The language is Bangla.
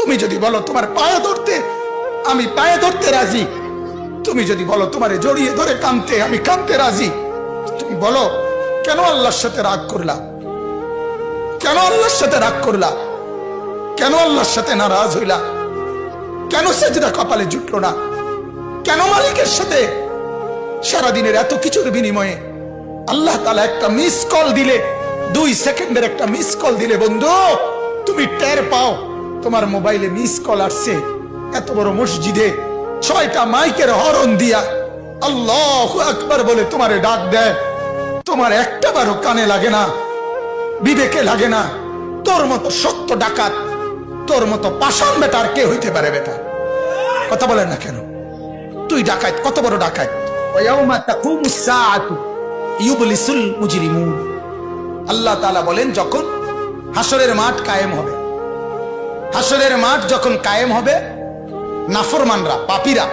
তুমি যদি বলো তোমার পায়ে ধরতে, আমি পায়ে ধরতে রাজি। তুমি যদি বলো তোমারে জড়িয়ে ধরে কাঁদতে, আমি কাঁদতে রাজি। তুমি বলো কেন আল্লাহর সাথে রাগ করলা? কেন আল্লাহর সাথে রাগ করলা? কেন আল্লাহর সাথে নারাজ হইলা? কেন সেজদা কপালে জুটলো না? কেন মালিকের সাথে সারাদিনের এত কিছুর বিনিময়ে আল্লাহ তাআলা একটা মিস কল দিলে, 2 সেকেন্ডের একটা মিস কল দিলে বন্ধু তুমি টের পাও তোমার মোবাইলে মিস কল আসছে। এত বড় মসজিদে 6টা মাইকের হরন দিয়া আল্লাহু আকবার বলে তোমারে ডাক দেয়, তোমার একটা বারও কানে লাগে না, বিবেকে লাগে না। তোর মতো সত্য ডাকাত, তোর মতো পাষাণ বেটার কে হইতে পারে? বেটা কথা বলেন না কেন? তুই ডাকাত, কত বড় ডাকাত। ওয়ায়াউমা তাকুমুস সাআতু ইউবলিসুল মুজরিমুন। আল্লাহ তাআলা বলেন যখন হাসরের মাঠ কায়েম হবে, হাসরের মাঠ যখন কায়েম হবে, নাফরমানরা, পাপীরা